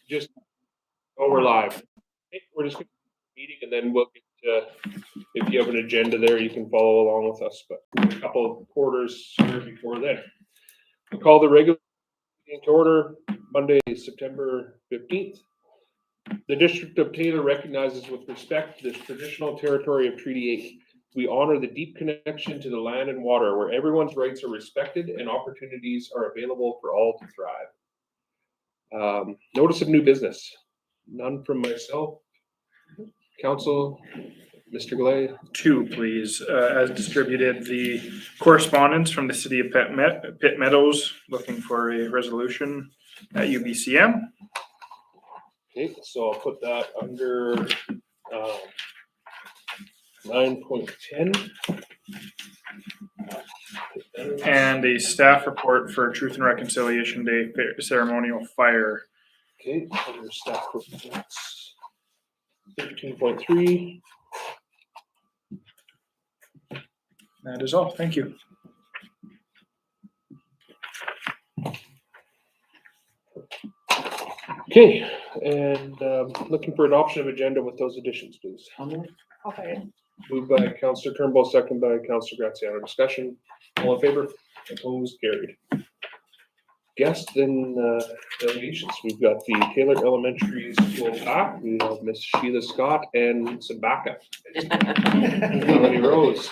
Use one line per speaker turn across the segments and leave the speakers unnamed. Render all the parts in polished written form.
Just, oh, we're live. Okay, we're just going to meeting and then we'll get, if you have an agenda there, you can follow along with us, but a couple of quarters here before then. We'll call the regular meeting to order Monday, September 15th. The District of Taylor recognizes with respect the traditional territory of Treaty 8. We honor the deep connection to the land and water where everyone's rights are respected and opportunities are available for all to thrive. Notice of new business. None from myself. Council, Mr. Glay.
Two, please. As distributed, the correspondence from the city of Pitt Meadows looking for a resolution at UBCM.
Okay, so I'll put that under 9.10.
And a staff report for Truth and Reconciliation Day ceremonial fire.
Okay, under staff reports. 13.3.
That is all. Thank you.
Okay, and looking for adoption of agenda with those additions, please.
Okay.
Moved by Councillor Turnbull, second by Councillor Graziano. Discussion. All in favor? Opposed? Carried. Guests and delegations. We've got the Taylor Elementary School staff. We have Miss Sheila Scott and some backup. Melanie Rose.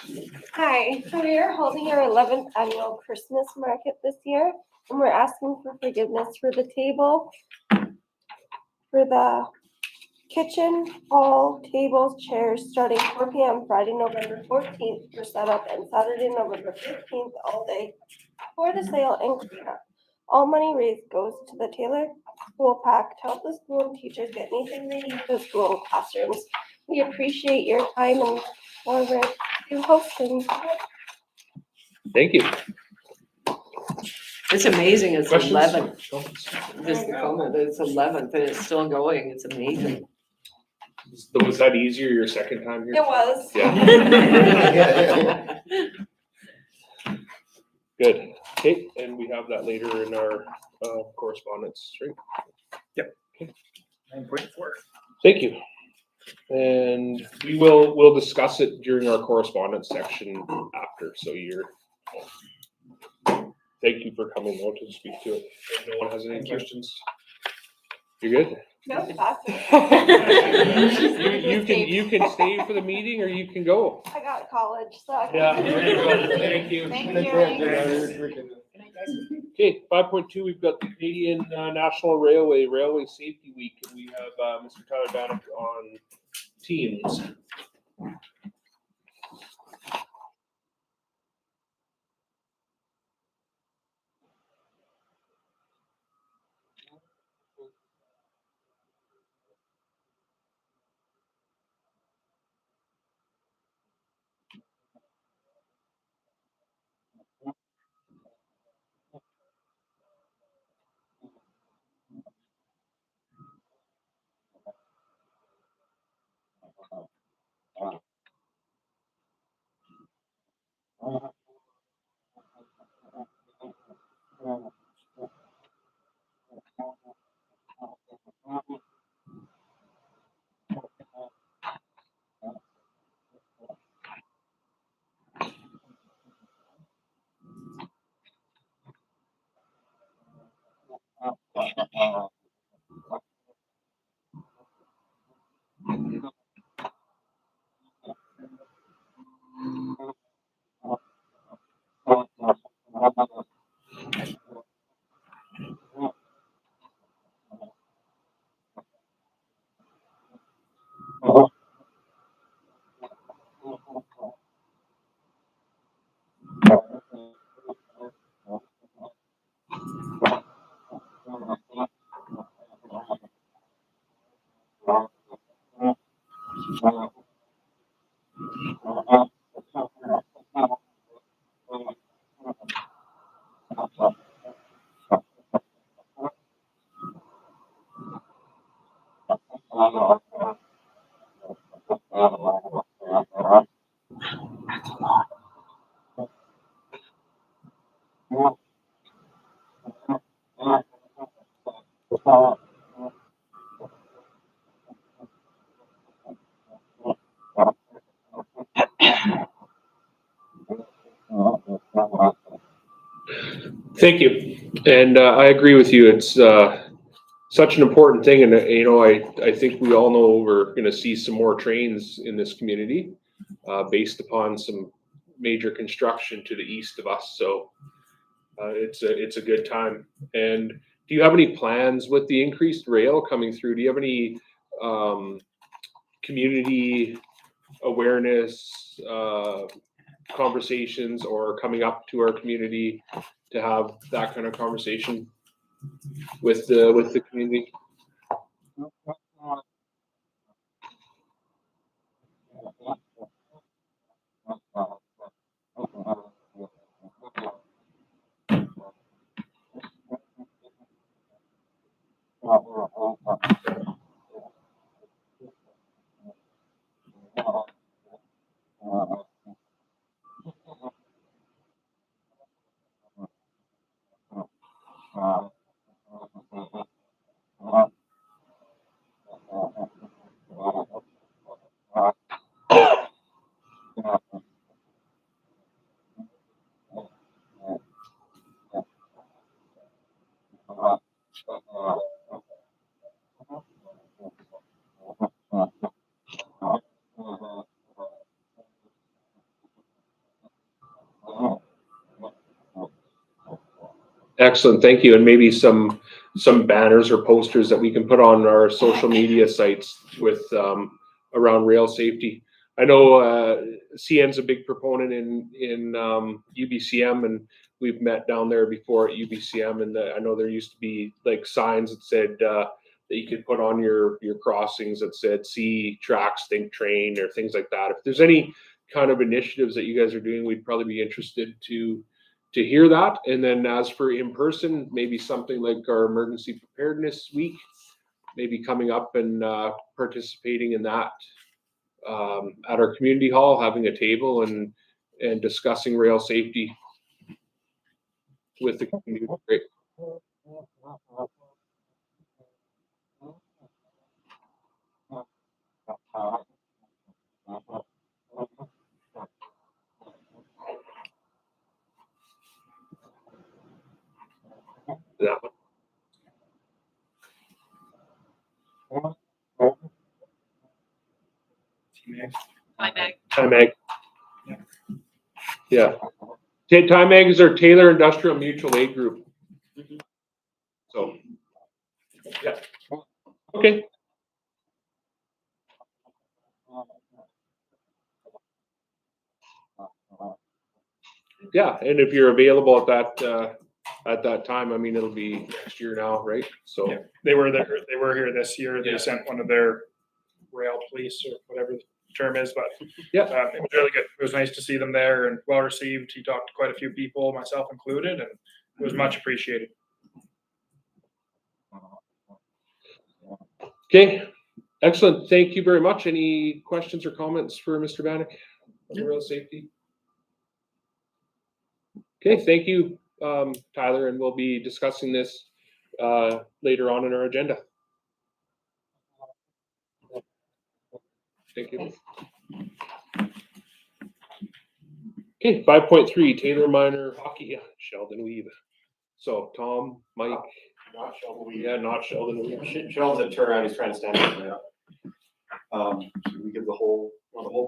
Hi, so we are holding our 11th annual Christmas market this year, and we're asking for forgiveness for the table, for the kitchen, all tables, chairs, starting 4 p.m. Friday, November 14th for setup, and Saturday, November 15th, all day for the sale and cleanup. All money raised goes to the Taylor School Pack to help the school and teachers get anything they need for school and classrooms. We appreciate your time and forward to hosting.
Thank you.
It's amazing, it's
Questions?
11,
Comments?
just a comment, it's 11th and it's still going, it's amazing.
Was that easier your second time here?
It was.
Yeah. Good. Okay, and we have that later in our correspondence, right?
Yep.
Okay.
9.4.
Thank you. And we'll discuss it during our correspondence section after, so thank you for coming out to speak to it. If no one has any questions? You're good?
No, that's
You can stay for the meeting or you can go.
I got college, so I can.
Yeah, there you go. Thank you.
Thank you.
Okay, 5.2, we've got the Canadian National Railway Safety Week, and we have Mr. Tyler Bannock on Teams. Thank you. And I agree with you. It's such an important thing. And, I think we all know we're going to see some more trains in this community based upon some major construction to the east of us. So it's a good time. And do you have any plans with the increased rail coming through? Do you have any community awareness conversations or coming up to our community to have that kind of conversation with the community? Excellent, thank you. And maybe some banners or posters that we can put on our social media sites with around rail safety. I know CN's a big proponent in UBCM, and we've met down there before at UBCM, and I know there used to be like signs that said that you could put on your crossings that said "See tracks, think train" or things like that. If there's any kind of initiatives that you guys are doing, we'd probably be interested to hear that. And then as for in person, maybe something like our emergency preparedness week, maybe coming up and participating in that at our community hall, having a table and discussing rail safety with the community. Great. That one. Time Ag. Yeah. Time Ag is our Taylor Industrial Mutual Aid Group. So, yeah. Okay. Yeah, and if you're available at that time, I mean, it'll be next year now, right? So
Yeah. They were here this year. They
Yeah.
sent one of their rail police or whatever the term is, but
yeah,
it was really good. It was nice to see them there and well received. He talked to quite a few people, myself included, and it was much appreciated.
okay, excellent. Thank you very much. Any questions or comments for Mr. Bannock on rail safety? Okay, thank you, Tyler, and we'll be discussing this later on in our agenda. Thank you. Okay, 5.3, Taylor Minor Hockey, Sheldon Weave. So Tom, Mike.
Not Sheldon Weave.
Yeah, not Sheldon Weave.
Sheldon's at turnaround, he's trying to stand up now. Should we give the whole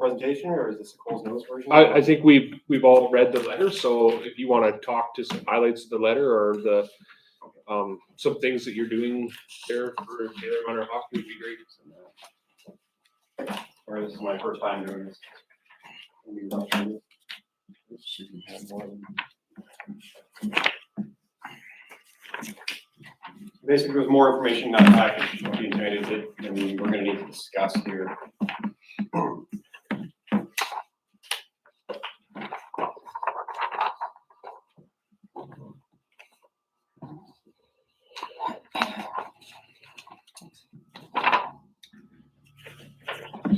presentation, or is this a Cole's Notes version?
I think we've all read the letter, so if you want to talk to some highlights of the letter or the some things that you're doing there for Taylor Minor Hockey would be great.
Or this is my first time doing this. Basically, there's more information in that package being intended that we're going to need to discuss here.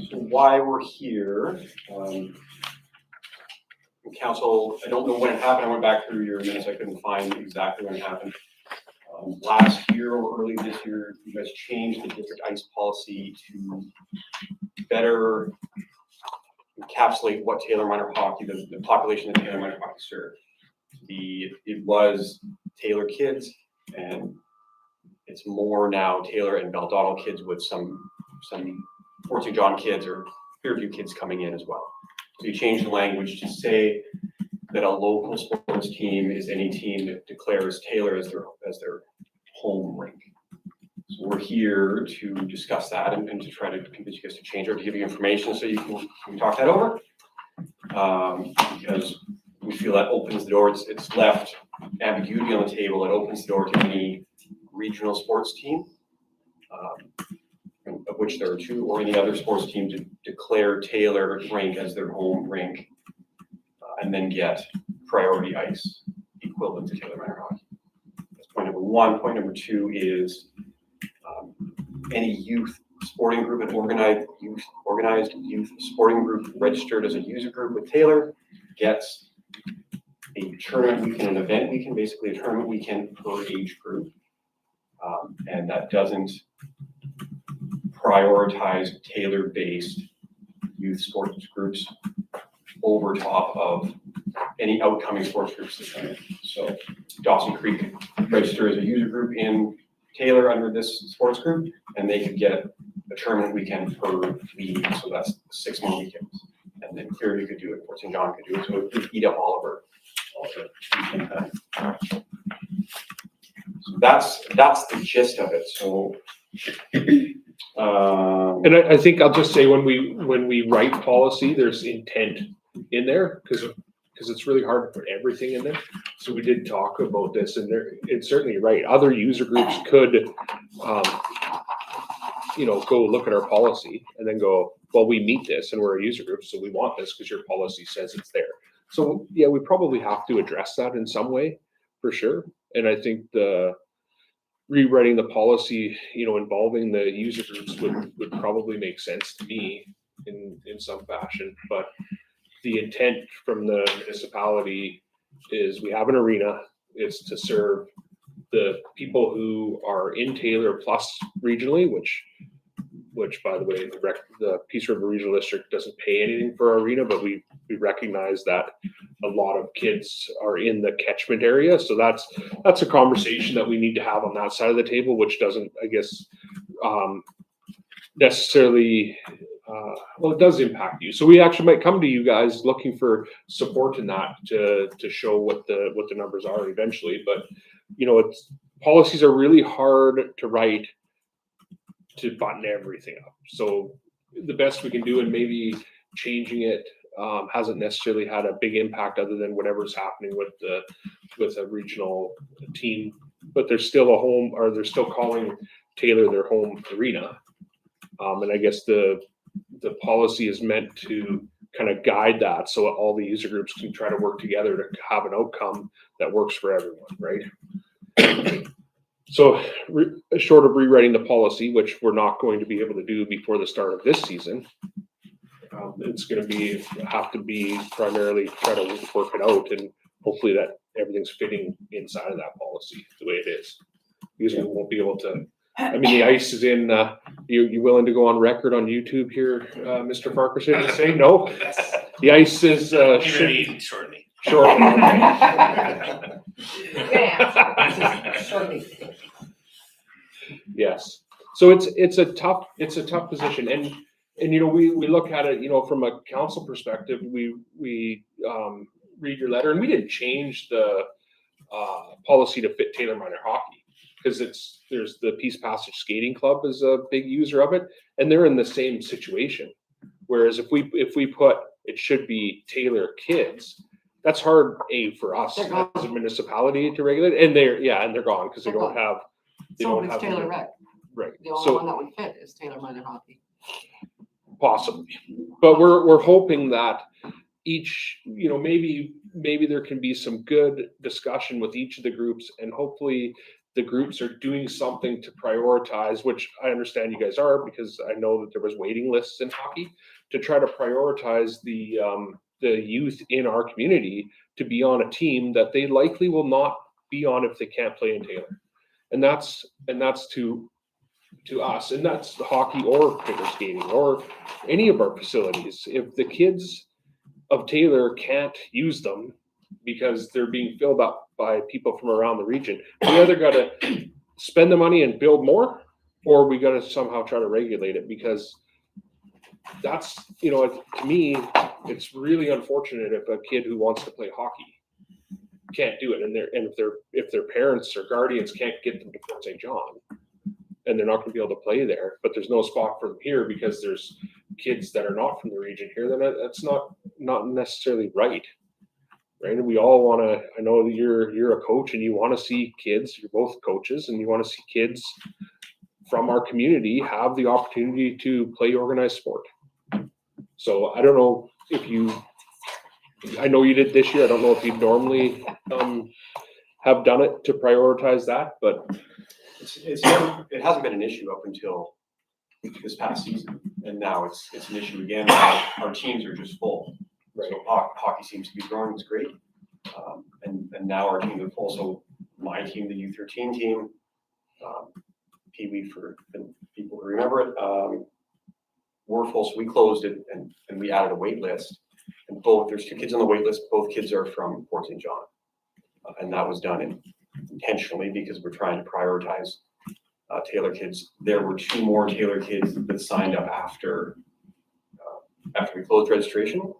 So why we're here, Council, I don't know when it happened. I went back through your minutes. I couldn't find exactly when it happened. Last year or early this year, you guys changed the district ice policy to better encapsulate what Taylor Minor Hockey, the population that Taylor Minor Hockey served. It was Taylor kids, and it's more now Taylor and Baldonal kids with some Fort St. John kids or Fairview kids coming in as well. So you change the language to say that a local sports team is any team that declares Taylor as their home rink. So we're here to discuss that and to try to convince you guys to change or to give you information so you can talk that over. Because we feel that opens the door. It's left ambiguity on the table. It opens the door to any regional sports team, of which there are two, or any other sports team to declare Taylor rink as their home rink, and then get priority ice equivalent to Taylor Minor Hockey. That's point number one. Point number two is any youth sporting group and organized youth sporting group registered as a user group with Taylor gets a tournament weekend, an event weekend, basically a tournament weekend per age group. And that doesn't prioritize Taylor-based youth sports groups over top of any outcoming sports groups that come in. So Dawson Creek could register as a user group in Taylor under this sports group, and they could get a tournament weekend per league. So that's 6 more weekends. And then Clearview could do it, Fort St. John could do it. So it would eat up all of our weekend time. So that's the gist of it. So
And I think I'll just say when we write policy, there's intent in there because it's really hard to put everything in there. So we did talk about this, and it's certainly right. Other user groups could, go look at our policy and then go, well, we meet this and we're a user group, so we want this because your policy says it's there. So yeah, we probably have to address that in some way for sure. And I think the rewriting the policy, involving the user groups would probably make sense to me in some fashion. But the intent from the municipality is we have an arena. It's to serve the people who are in Taylor plus regionally, which by the way, the Peace River Regional District doesn't pay anything for our arena, but we recognize that a lot of kids are in the catchment area. So that's a conversation that we need to have on that side of the table, which doesn't, I guess, necessarily, it does impact you. So we actually might come to you guys looking for support in that to show what the numbers are eventually. But, policies are really hard to write to button everything up. So the best we can do, and maybe changing it hasn't necessarily had a big impact other than whatever's happening with a regional team, but there's still a home, or they're still calling Taylor their home arena. And I guess the policy is meant to kind of guide that so all the user groups can try to work together to have an outcome that works for everyone, right? So short of rewriting the policy, which we're not going to be able to do before the start of this season, it's going to have to be primarily try to work it out, and hopefully that everything's fitting inside of that policy the way it is. Because we won't be able to. I mean, the ice is in. You willing to go on record on YouTube here, Mr. Farquharson, and say no? The ice is
Shortly.
Shortly.
Shortly.
Yes. So it's a tough position, and we look at it, from a council perspective, we read your letter, and we didn't change the policy to fit Taylor Minor Hockey because there's the Peace Passage Skating Club is a big user of it, and they're in the same situation. Whereas if we put it should be Taylor kids, that's hard for us as a municipality to regulate, and they're gone because they don't have.
So it's Taylor Rec.
Right.
The only one that would fit is Taylor Minor Hockey.
Possibly, but we're hoping that each, maybe there can be some good discussion with each of the groups, and hopefully the groups are doing something to prioritize, which I understand you guys are, because I know that there was waiting lists in hockey to try to prioritize the youth in our community to be on a team that they likely will not be on if they can't play in Taylor. And that's to to us, and that's the hockey or figure skating or any of our facilities. If the kids of Taylor can't use them because they're being filled up by people from around the region, we either got to spend the money and build more, or we got to somehow try to regulate it, because that's, to me, it's really unfortunate if a kid who wants to play hockey can't do it, and if their parents or guardians can't get them to Fort St. John, and they're not going to be able to play there, but there's no spot for them here because there's kids that are not from the region here, then that's not necessarily right. And we all want to, I know that you're a coach and you want to see kids, you're both coaches, and you want to see kids from our community have the opportunity to play organized sport. So I don't know if I know you did this year, I don't know if you'd normally have done it to prioritize that, but
it hasn't been an issue up until this past season, and now it's an issue again. Our teams are just full.
Right.
So hockey seems to be growing. It's great, and now our teams are full. So my team, the U13 team, Pee Wee for the people who remember it, we're full. So we closed it and we added a wait list. And there's 2 kids on the wait list. Both kids are from Fort St. John, and that was done intentionally because we're trying to prioritize Taylor kids. There were 2 more Taylor kids that signed up after we closed registration,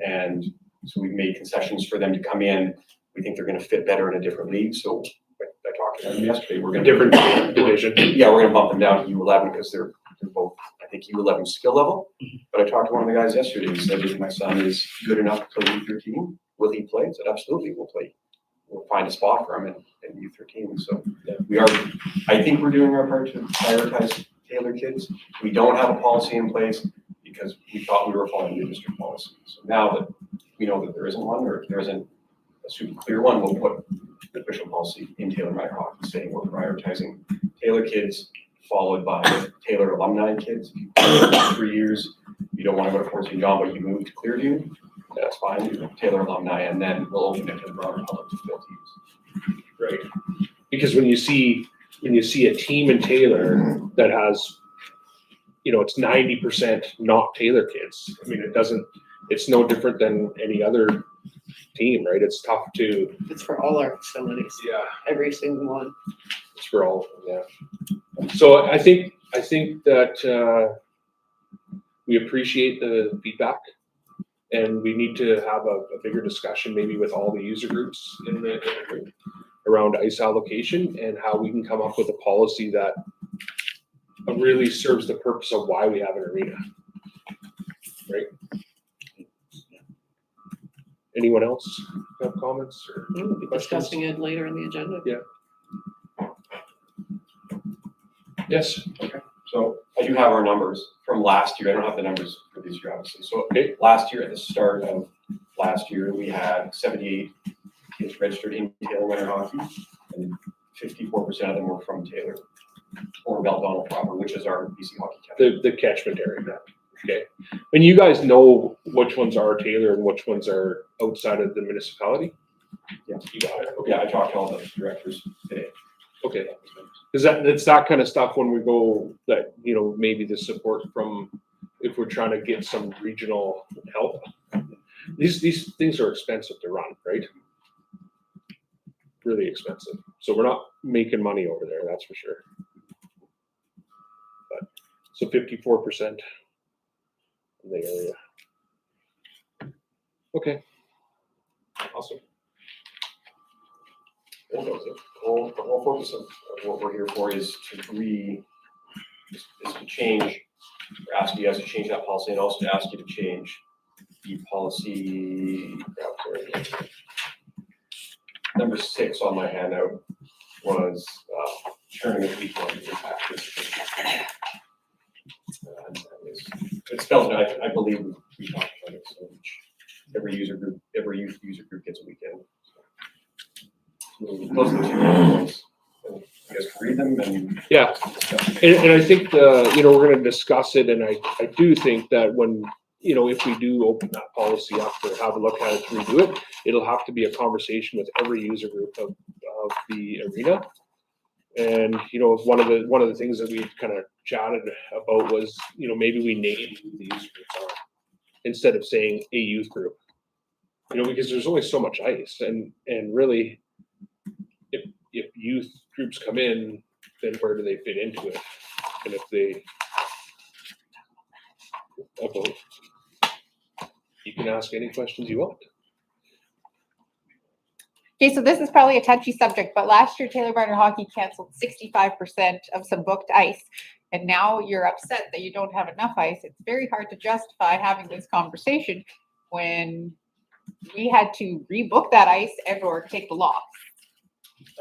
and so we've made concessions for them to come in. We think they're going to fit better in a different league. So I talked to them yesterday. We're going to
different division.
Yeah, we're going to bump them down to U11 because they're both, I think, U11 skill level. But I talked to one of the guys yesterday who said, if my son is good enough to play U13, will he play? I said, absolutely, we'll play. We'll find a spot for him in U13. So I think we're doing our part to prioritize Taylor kids. We don't have a policy in place because we thought we were following the district policy. So now that we know that there isn't one, or if there isn't a super clear one, we'll put the official policy in Taylor Minor Hockey saying we're prioritizing Taylor kids, followed by Taylor alumni kids. 3 years, you don't want to go to Fort St. John, but you move to Clearview, that's fine. Taylor alumni, and then we'll open it to the broader public to fill teams.
Right. Because when you see a team in Taylor that has, it's 90% not Taylor kids. I mean, it's no different than any other team, right? It's tough to.
It's for all our facilities,
Yeah.
every single one.
It's for all of them, yeah. So I think that we appreciate the feedback, and we need to have a bigger discussion maybe with all the user groups in the group around ice allocation and how we can come up with a policy that really serves the purpose of why we have an arena, right? Anyone else have comments or
We'll be discussing it later in the agenda.
Yes?
So I do have our numbers from last year. I don't have the numbers for this year, obviously. So last year, at the start of last year, we had 78 kids registered in Taylor Minor Hockey, and 54% of them were from Taylor or Bell proper, which is our BC Hockey County.
The catchment area. Okay. And you guys know which ones are Taylor and which ones are outside of the municipality?
Yeah.
You got it. Okay.
Yeah, I talked to all the directors today.
Okay. Because it's that kind of stuff when we go that, maybe the support from, if we're trying to get some regional help. These things are expensive to run, right? Really expensive. So we're not making money over there, that's for sure. But so 54% in the area. Okay. Awesome.
The whole focus of what we're here for is to change, or ask you guys to change that policy, and also to ask you to change the policy. Number 6 on my handout was tournament weekend impact. It spells it. I believe we talked about it. So every youth user group gets a weekend. Those are the 2 main points. You guys can read them and
Yeah, and I think we're going to discuss it, and I do think that when if we do open that policy up or have a look at it to redo it, it'll have to be a conversation with every user group of the arena And, you know, one of the things that we kind of chatted about was, you know, maybe we name who these groups are instead of saying a youth group. You know, because there's only so much ice, and really, if youth groups come in, then where do they fit into it? And if they, you can ask any questions you want.
Okay, so this is probably a touchy subject, but last year Taylor Minor Hockey canceled 65% of some booked ice. And now you're upset that you don't have enough ice. It's very hard to justify having this conversation when we had to rebook that ice and or take the loss.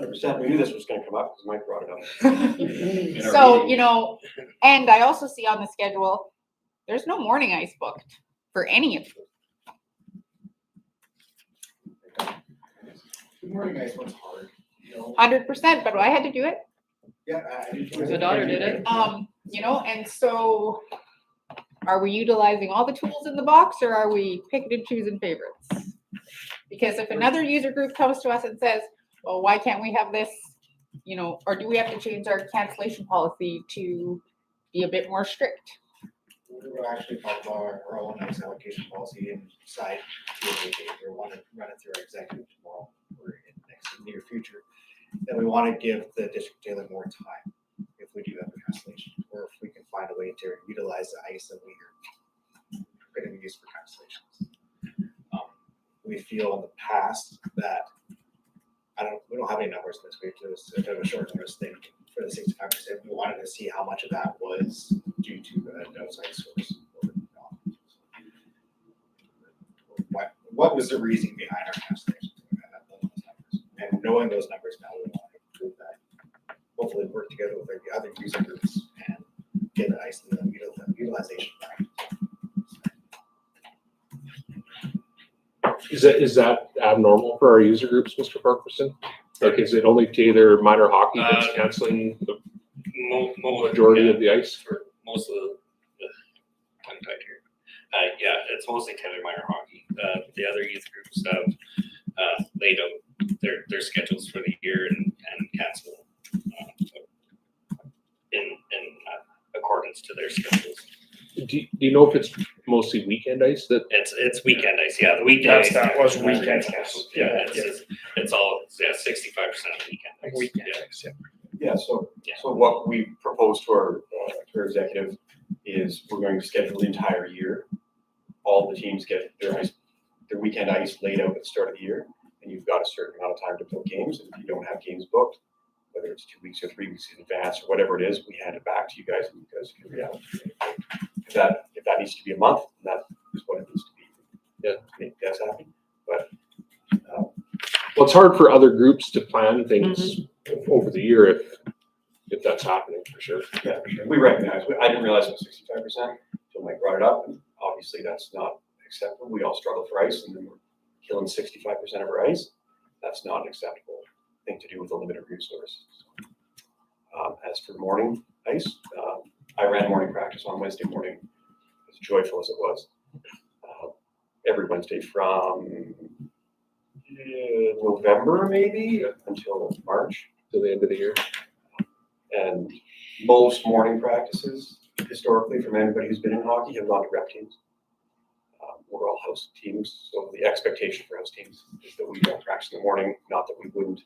100%. We knew this was going to come up because Mike brought it up. In our
So,
meeting.
you know, and I also see on the schedule, there's no morning ice booked for any of them.
Good morning, guys. What's hard? You know,
100%, but I had to do it.
yeah, I do.
My daughter did it.
You know, and so are we utilizing all the tools in the box or are we picking and choosing favorites? Because if another user group comes to us and says, well, why can't we have this, you know, or do we have to change our cancellation policy to be a bit more strict?
We're actually talk about our own ice allocation policy and decide we want to run it through our executive tomorrow or in the next near future. Then we want to give the district Taylor more time if we do have a cancellation, or if we can find a way to utilize the ice that we are going to use for cancellations. We feel in the past that we don't have any numbers this week. It was a bit of a short notice thing for the 65%. We wanted to see how much of that was due to the outside source. What was the reason behind our cancellations? And knowing those numbers now, we want to improve that. Hopefully work together with the other user groups and get the ice and the utilization back.
Is that abnormal for our user groups, Mr. Parkerson? Like, is it only Taylor Minor Hockey that's canceling the majority of the ice?
For most of the tongue tied here. Yeah, it's mostly Taylor Minor Hockey. The other youth groups have laid out their schedules for the year and cancel in accordance to their schedules.
Do you know if it's mostly weekend ice that?
It's weekend ice. Yeah, the weekend ice.
That was weekend ice.
Yeah, it's all 65% weekend ice.
Weekend
Yeah.
ice, yeah.
Yeah, so what we propose to our executive is we're going to schedule the entire year. All the teams get their weekend ice laid out at the start of the year, and you've got a certain amount of time to book games. And if you don't have games booked, whether it's 2 weeks or 3 weeks in advance or whatever it is, we hand it back to you guys, and you guys can reallocate. If that needs to be a month, that is what it needs to be. Yeah, to make that happen. But
Well, it's hard for other groups to plan things over the year if that's happening, for sure.
yeah, for sure. We recognize. I didn't realize it was 65% until Mike brought it up, and obviously that's not acceptable. We all struggle for ice, and then we're killing 65% of our ice. That's not an acceptable thing to do with a limited resource. As for morning ice, I ran morning practice on Wednesday morning, as joyful as it was. Every Wednesday from November maybe until March.
Till the end of the year.
And most morning practices, historically, from anybody who's been in hockey, have gone to rep teams. We're all house teams, so the expectation for house teams is that we don't practice in the morning. Not that we wouldn't.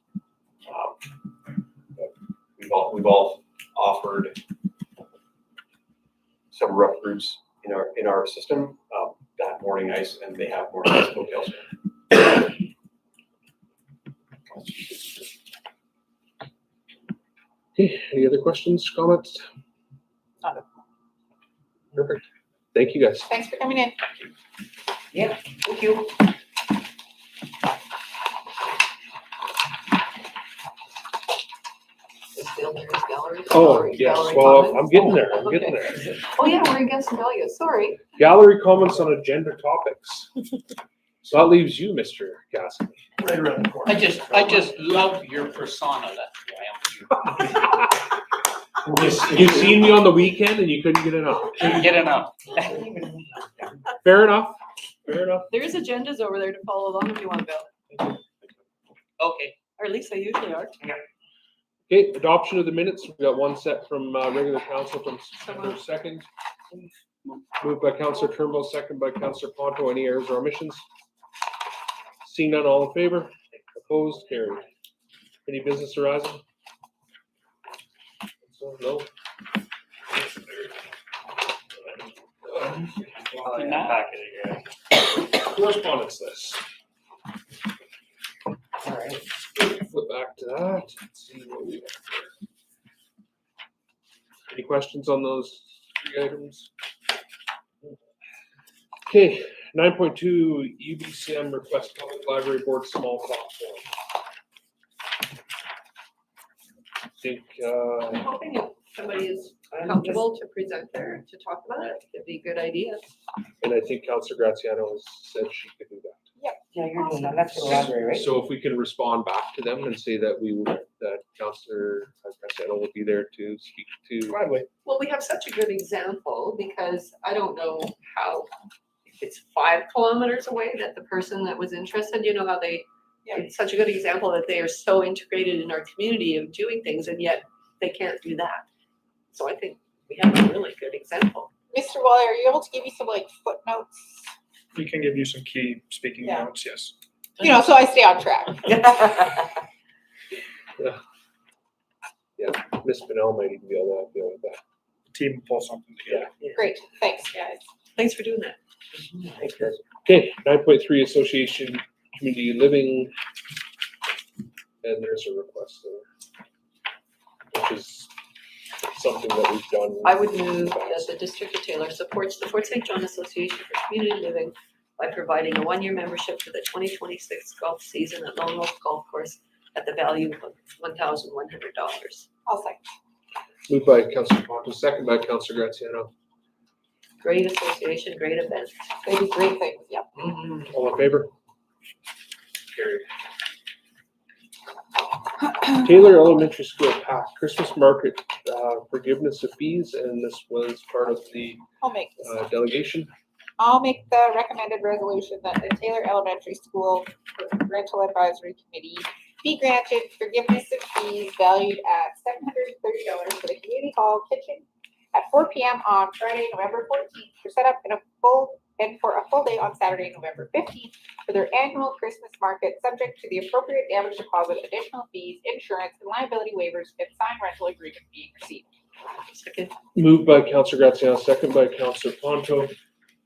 But we've all offered some rough groups in our system that morning ice, and they have more ice booked elsewhere.
Okay, any other questions, comments?
None.
Perfect. Thank you, guys.
Thanks for coming in.
Thank you.
Oh, yes, well, I'm getting there, I'm getting there.
Oh, yeah, we're in guest and value, sorry.
Gallery comments on agenda topics. So that leaves you, Mr. Cassidy.
Right around the corner.
I just love your persona, that's why
You seen me on the weekend and you couldn't get enough.
I'm get enough.
Fair enough, fair enough.
There's agendas over there to follow along if you want to go,
Okay.
or at least they usually are.
Okay, adoption of the minutes. We got one set from regular council from September 2nd. Moved by Councillor Turnbull, second by Councillor Ponto. Any errors or omissions? Seeing none, all in favor? Opposed? Carried. Any business arising? So, no. Correspondence list.
All right.
Flip back to that. Let's see what we have here. Any questions on those three items? Okay, 9.2 UBCM request public library board small platform. I think
I'm hoping if somebody is comfortable to present there, to talk about it, it'd be a good idea.
and I think Councillor Graziano has said she could do that.
Yeah, you're doing that, that's for the library, right?
So if we can respond back to them and say that that Councillor Graziano will be there to speak to.
Gladly.
Well, we have such a good example because I don't know how, if it's 5 kilometers away that the person that was interested, you know how they, it's such a good example that they are so integrated in our community of doing things and yet they can't do that. So I think we have a really good example.
Mr. Wally, are you able to give me some like footnotes?
We can give you some key speaking
Yeah.
notes, yes.
You know, so I stay on track.
Miss Pinnell might even be able to deal with that.
Team will pull something together.
Great, thanks, guys.
Thanks for doing that.
Thanks, guys.
Okay, 9.3 association community living. And there's a request there, which is something that we've done.
I would move that the District of Taylor supports the Fort St. John Association for Community Living by providing a 1-year membership for the 2026 golf season at Lone Wolf Golf Course at the value of $1,100.
I'll second.
Moved by Councillor Ponto, second by Councillor Graziano.
Great association, great event.
They do great things, yep.
All in favor? Carried. Taylor Elementary School PAC Christmas Market forgiveness of fees, and this was part of the
I'll make this.
delegation.
I'll make the recommended resolution that the Taylor Elementary School Rental Advisory Committee be granted forgiveness of fees valued at $730 for the community hall kitchen at 4 p.m. on Friday, November 14th, for setup for a full day on Saturday, November 15th, for their annual Christmas market, subject to the appropriate damage deposit, additional fees, insurance, and liability waivers, and signed rental agreement being received.
Second.
Moved by Councillor Graziano, second by Councillor Ponto.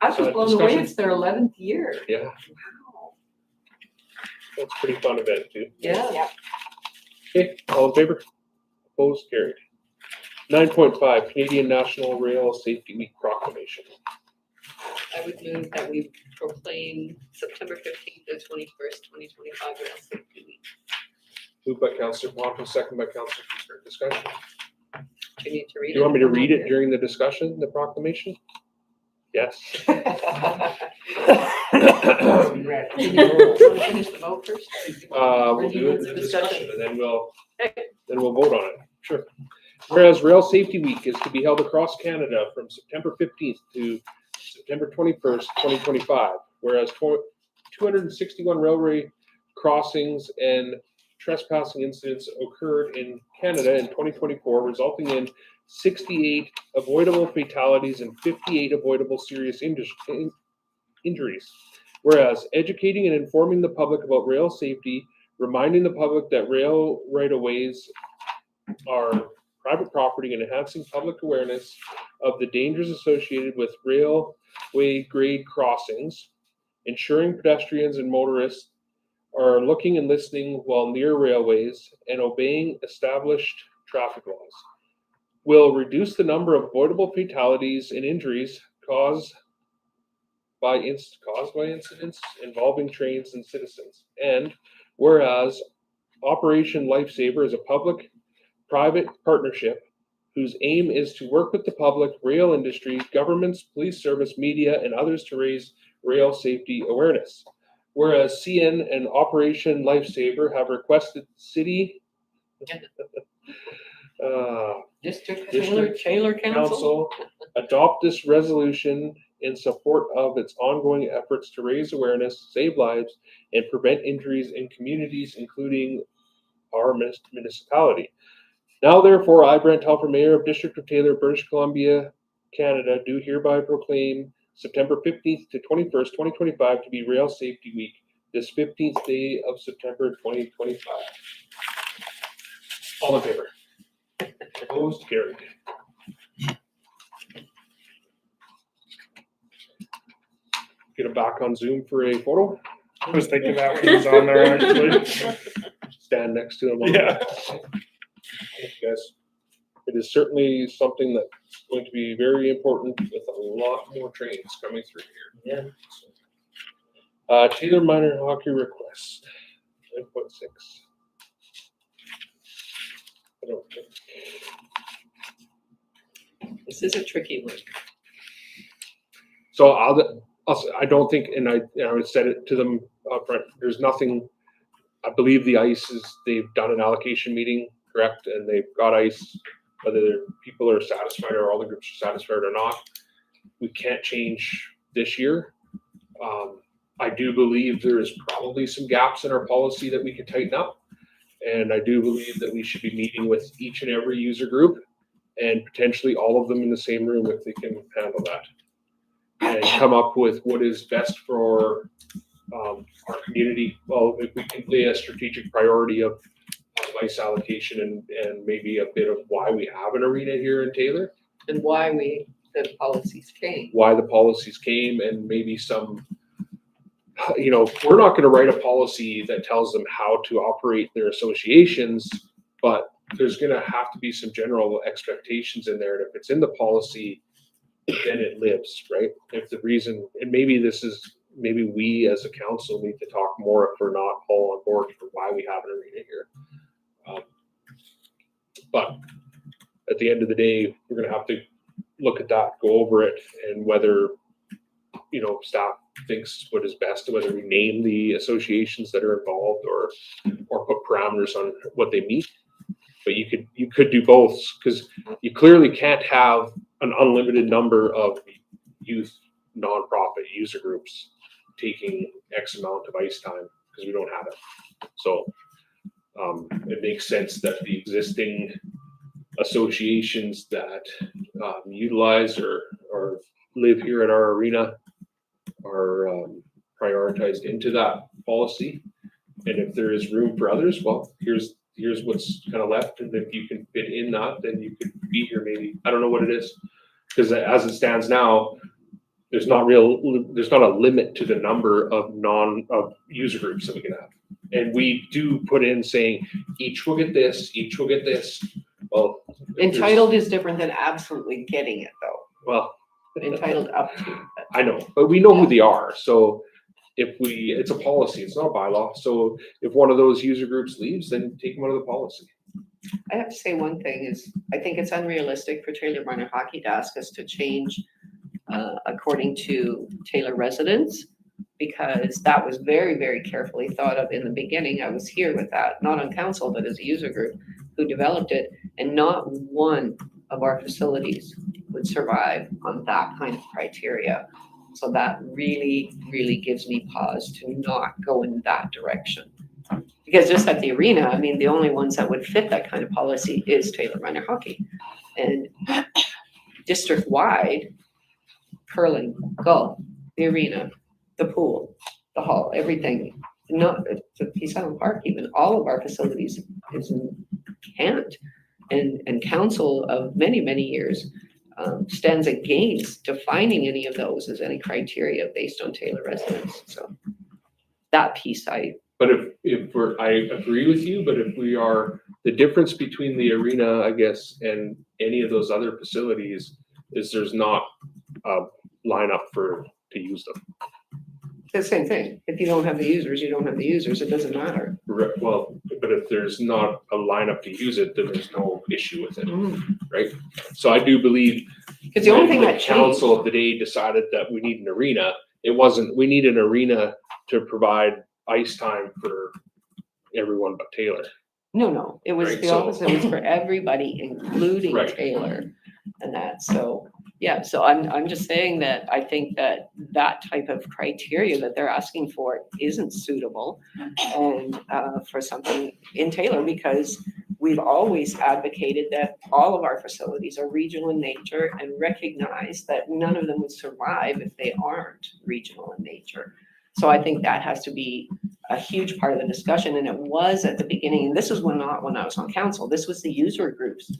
I was blown away,
Discussion?
it's their 11th year.
Yeah,
Wow.
that's a pretty fun event too.
Yeah.
Yep.
Okay, all in favor? Opposed? Carried. 9.5 Canadian National Rail Safety Week proclamation.
I would move that we proclaim September 15th to 21st, 2025 Rail Safety Week.
Moved by Councillor Ponto, second by Councillor Kingsbury. Discussion.
Do you need to read it?
Do you want me to read it during the discussion, the proclamation? Yes.
Can you finish the vote first?
We'll do it in the discussion and then we'll vote on it. Sure. Whereas Rail Safety Week is to be held across Canada from September 15th to September 21st, 2025. Whereas 261 railway crossings and trespassing incidents occurred in Canada in 2024, resulting in 68 avoidable fatalities and 58 avoidable serious injuries. Whereas educating and informing the public about rail safety, reminding the public that rail right-of-ways are private property, and enhancing public awareness of the dangers associated with railway grade crossings, ensuring pedestrians and motorists are looking and listening while near railways and obeying established traffic laws, will reduce the number of avoidable fatalities and injuries caused by incidents involving trains and citizens. And whereas Operation Lifesaver is a public-private partnership whose aim is to work with the public, rail industry, governments, police service, media, and others to raise rail safety awareness. Whereas CN and Operation Lifesaver have requested city
District
District
Taylor Council.
Council adopt this resolution in support of its ongoing efforts to raise awareness, save lives, and prevent injuries in communities, including our municipality. Now therefore, I, Brent Telfer, Mayor of District of Taylor, British Columbia, Canada, do hereby proclaim September 15th to 21st, 2025 to be Rail Safety Week, this 15th day of September 2025. All in favor? Opposed? Carried. Get him back on Zoom for a photo.
I was thinking that when he was on there, actually.
Stand next to him.
Yeah.
Thank you, guys. It is certainly something that's going to be very important with a lot more trains coming through here.
Yeah.
Taylor minor hockey request, 9.6. I don't think.
This is a tricky one.
So I don't think, and I said it to them upfront, there's nothing, I believe the ice is, they've done an allocation meeting, correct? And they've got ice, whether people are satisfied or all the groups are satisfied or not. We can't change this year. I do believe there is probably some gaps in our policy that we could tighten up. And I do believe that we should be meeting with each and every user group and potentially all of them in the same room if they can handle that. And come up with what is best for our community. Well, if we can lay a strategic priority of ice allocation and maybe a bit of why we have an arena here in Taylor,
And why the policies change.
why the policies came, and maybe some, we're not going to write a policy that tells them how to operate their associations, but there's going to have to be some general expectations in there. And if it's in the policy, then it lives, right? If the reason, and maybe we as a council need to talk more if we're not all on board for why we have an arena here. But at the end of the day, we're going to have to look at that, go over it, and whether, staff thinks what is best, whether we name the associations that are involved or put parameters on what they meet. But you could do both, because you clearly can't have an unlimited number of youth nonprofit user groups taking X amount of ice time, because we don't have it. So it makes sense that the existing associations that utilize or live here at our arena are prioritized into that policy. And if there is room for others, well, here's what's kind of left. And if you can fit in that, then you could be here maybe. I don't know what it is. Because as it stands now, there's not a limit to the number of user groups that we can have. And we do put in saying each will get this, each will get this. Well,
Entitled is different than absolutely getting it though.
well,
Entitled up to.
I know, but we know who they are. So it's a policy, it's not a bylaw. So if one of those user groups leaves, then take them out of the policy.
I have to say one thing is, I think it's unrealistic for Taylor minor hockey to ask us to change according to Taylor residents, because that was very, very carefully thought of in the beginning. I was here with that, not on council, but as a user group who developed it, and not one of our facilities would survive on that kind of criteria. So that really, really gives me pause to not go in that direction. Because just at the arena, I mean, the only ones that would fit that kind of policy is Taylor minor hockey. And district-wide, curling, golf, the arena, the pool, the hall, everything, not the Peace Island Park, even all of our facilities can't. And council of many, many years stands against defining any of those as any criteria based on Taylor residents. So that piece
But I agree with you, but if we are, the difference between the arena, I guess, and any of those other facilities is there's not a lineup to use them.
the same thing. If you don't have the users, you don't have the users. It doesn't matter.
Well, but if there's not a lineup to use it, then there's no issue with it, right? So I do believe
Because the only thing
when
that
the
changed,
council of the day decided that we need an arena, we need an arena to provide ice time for everyone but Taylor.
no, it was
Right,
the
so-
opposite. It was for everybody, including
Right.
Taylor and that. So, yeah, so I'm just saying that I think that type of criteria that they're asking for isn't suitable and for something in Taylor, because we've always advocated that all of our facilities are regional in nature and recognize that none of them would survive if they aren't regional in nature. So I think that has to be a huge part of the discussion, and it was at the beginning, and this is not when I was on council, this was the user groups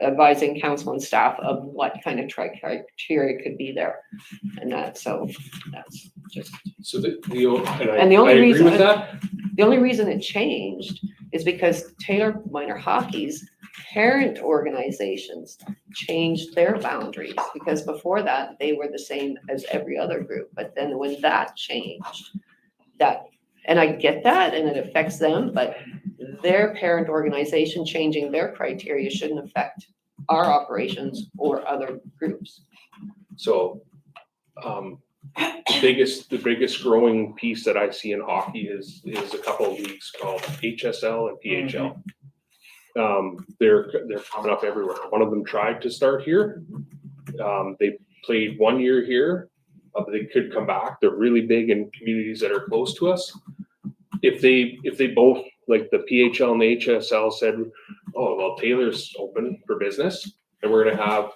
advising council and staff of what kind of criteria could be there. And that's just,
So and
And the only
I agree
reason-
with that.
the only reason it changed is because Taylor Minor Hockey's parent organizations changed their boundaries, because before that, they were the same as every other group. But then when that changed, and I get that, and it affects them, but their parent organization changing their criteria shouldn't affect our operations or other groups.
So, the biggest growing piece that I see in hockey is a couple of leagues called HSL and PHL. They're coming up everywhere. One of them tried to start here. They played 1 year here, but they could come back. They're really big in communities that are close to us. If they both, like the PHL and the HSL said, oh, well, Taylor's open for business and we're gonna have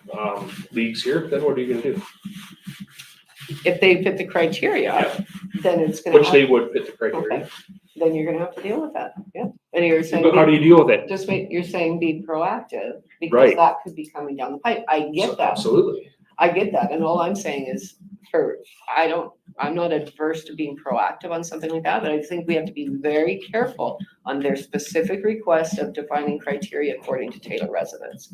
leagues here, then what are you gonna do?
If they fit the criteria, then it's gonna.
Which they would fit the criteria.
Okay, then you're gonna have to deal with that, yeah. And you're saying.
But how do you deal with it?
Just wait, you're saying be proactive, because
Right.
that could be coming down the pipe. I get that.
Absolutely.
I get that, and all I'm saying is, I'm not adverse to being proactive on something like that, but I think we have to be very careful on their specific request of defining criteria according to Taylor residents.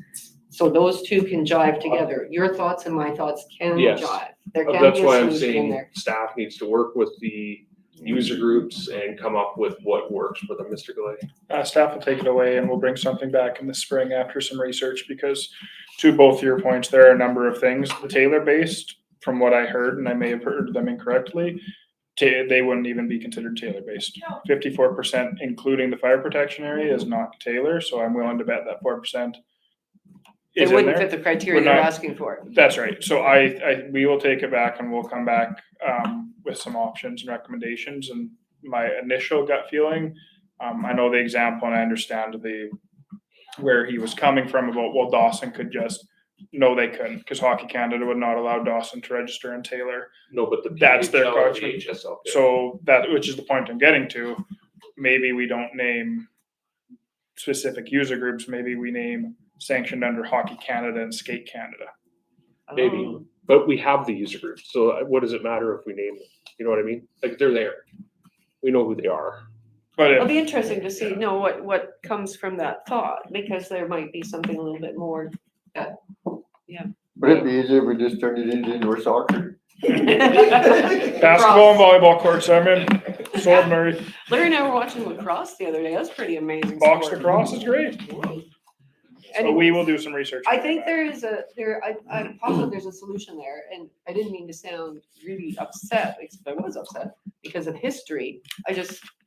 So those two can jive together. Your thoughts and my thoughts can
Yes.
jive. There can
That's
be a
why I'm
solution in
saying
there.
staff needs to work with the user groups and come up with what works for them, Mr. Galay.
Staff will take it away and we'll bring something back in the spring after some research, because to both your points, there are a number of things. The Taylor-based, from what I heard, and I may have heard them incorrectly, they wouldn't even be considered Taylor-based. 54%, including the fire protection area, is not Taylor, so I'm willing to bet that 4%
It
is in
wouldn't
there.
fit the criteria
We're
you're
not-
asking for.
That's right. So we will take it back and we'll come back with some options and recommendations. And my initial gut feeling, I know the example and I understand where he was coming from about, well, Dawson could just, no, they couldn't, because Hockey Canada would not allow Dawson to register in Taylor.
No, but the
That's their
PHL and
culture.
HSL.
So that, which is the point I'm getting to, maybe we don't name specific user groups, maybe we name sanctioned under Hockey Canada and Skate Canada.
Maybe.
Oh.
But we have the user groups, so what does it matter if we name them? You know what I mean? Like, they're there. We know who they are.
But
It'll be interesting to see, what comes from that thought, because there might be something a little bit more that,
Would it be easier if we just turned it into indoor soccer?
basketball and volleyball courts, I'm in. Sword Murray.
Larry and I were watching lacrosse the other day. That's pretty amazing.
Box
sport.
lacrosse is great. So we will do some research.
I think I'm positive there's a solution there, and I didn't mean to sound really upset, except I was upset because of history.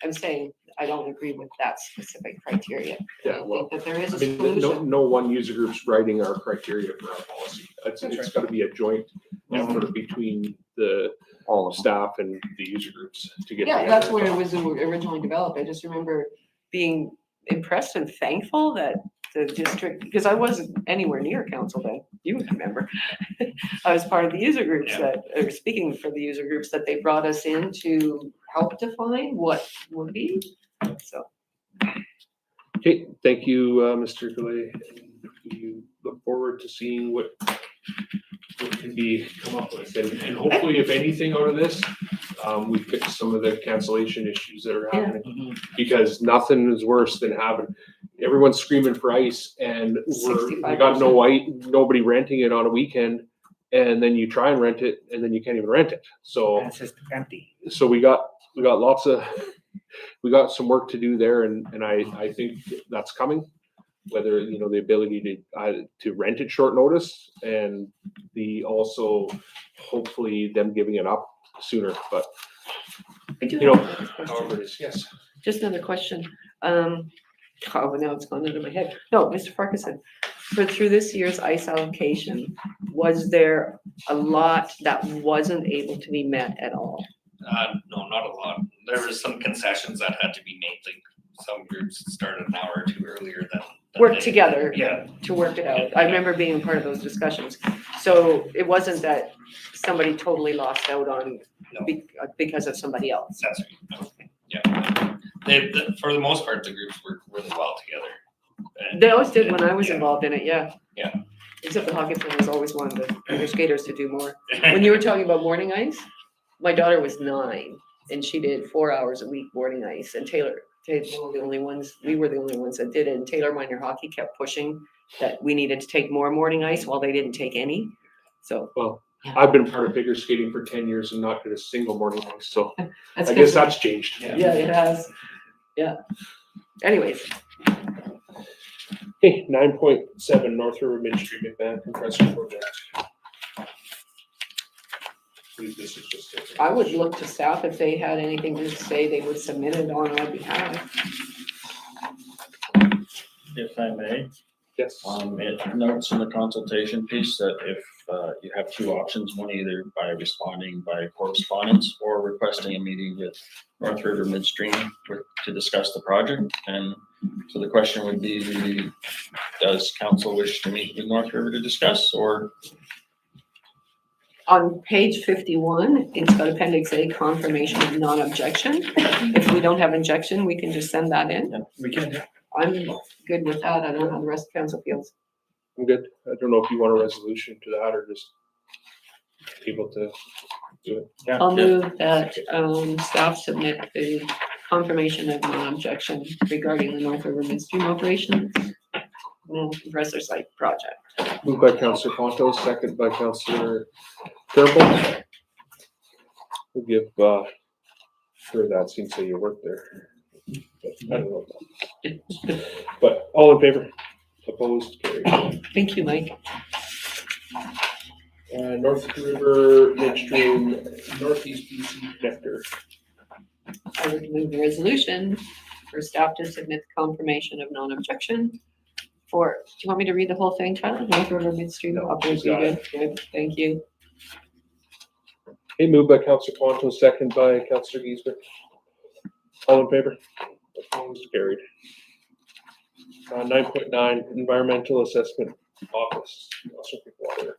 I'm saying I don't agree with that specific criteria.
Yeah,
I
well,
think that there is
I
a
mean,
solution.
no one user group's writing our criteria for our policy. It's gotta be a joint effort between the
All of them.
staff and the user groups to get.
Yeah,
together.
that's where it was originally developed. I just remember being impressed and thankful that the district, because I wasn't anywhere near council then, you would remember. I was part of the user groups or speaking for the user groups, that they brought us in to help define what would be, so.
Okay, thank you, Mr. Galay. We look forward to seeing what can be come up with, and hopefully, if anything out of this, we fix some of the cancellation issues that are happening. Because nothing is worse than having, everyone's screaming for ice and we got nobody renting it on a weekend. And then you try and rent it and then you can't even rent it. So
It's just empty.
so we got some work to do there, and I think that's coming. Whether, the ability to rent it short notice, and the also hopefully them giving it up sooner, but
I do
You know,
have another question.
however it is, yes.
Just another question. Oh, now it's gone out of my head. No, Mr. Farquharson, through this year's ice allocation, was there a lot that wasn't able to be met at all?
No, not a lot. There was some concessions that had to be made, like some groups started an hour or two earlier than.
Work
they-
together.
Yeah,
To work it out. I remember being a part of those discussions. So it wasn't that somebody totally lost out on
No.
because of somebody else.
that's right. No, yeah. For the most part, the groups work really well together. And-
They always did when I was
Yeah.
involved in it, yeah.
Yeah.
Except the hockey players always wanted the figure skaters to do more. When you were talking about morning ice, my daughter was 9 and she did 4 hours a week morning ice, and Taylor, we were the only ones that did it, and Taylor Minor Hockey kept pushing that we needed to take more morning ice while they didn't take any. So
Well, I've been part of figure skating for 10 years and not did a single morning ice, so
that's
I
good.
guess that's changed.
Yeah, it has. Yeah. Anyways,
Okay, 9.7 North River Midstream Advanced Compressor Project. I believe this is just.
I would look to staff if they had anything to say, they would submit it on our behalf.
If I may,
Yes.
it notes in the consultation piece that if you have two options, one either by responding by correspondence or requesting a meeting with North River Midstream to discuss the project. And so the question would be, does council wish to meet with North River to discuss, or?
On page 51, it's got appendix A, confirmation of non-objection. If we don't have objection, we can just send that in.
We can.
I'm good with that. I don't know how the rest of council feels.
I'm good. I don't know if you want a resolution to that or just able to do it.
I'll move that staff submit the confirmation of non-objection regarding the North River Midstream operations and compressor site project.
Moved by Councillor Ponto, second by Councillor Turnbull. We'll give, sure that seems like you work there. But I don't know. But all in favor? Opposed? Carried.
Thank you, Mike.
North River Midstream Northeast BC connector.
I would move the resolution for staff to submit confirmation of non-objection for, do you want me to read the whole thing, Tyler? North River Midstream
No,
operations,
got
good, good, thank you.
Okay, moved by Councillor Ponto, second by Councillor Giesman. All in favor? Opposed? Carried. 9.9 Environmental Assessment Office. Councillor Pickwater.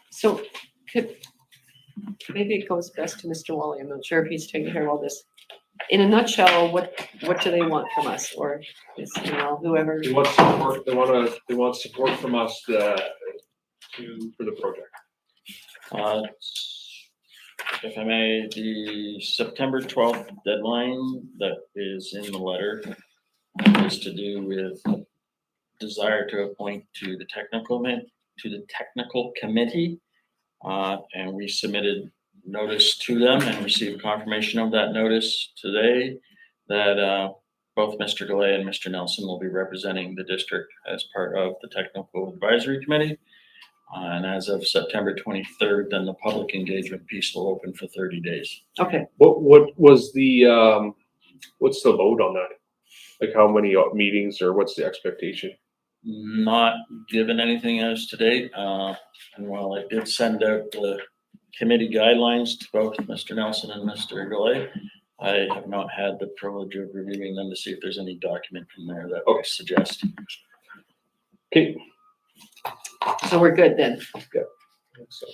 So maybe it goes best to Mr. Wally. I'm not sure if he's taking care of all this. In a nutshell, what do they want from us, or is, whoever?
They want support, they want support from us for the project.
If I may, the September 12th deadline that is in the letter is to do with desire to appoint to the technical committee. And we submitted notice to them and received confirmation of that notice today that both Mr. Galay and Mr. Nelson will be representing the district as part of the technical advisory committee. And as of September 23rd, then the public engagement piece will open for 30 days.
Okay,
What was the, what's the load on that? Like how many meetings or what's the expectation?
Not given anything as to date. And while I did send out the committee guidelines to both Mr. Nelson and Mr. Galay, I have not had the privilege of reviewing them to see if there's any document from there that would suggest.
Okay.
so we're good then.
So.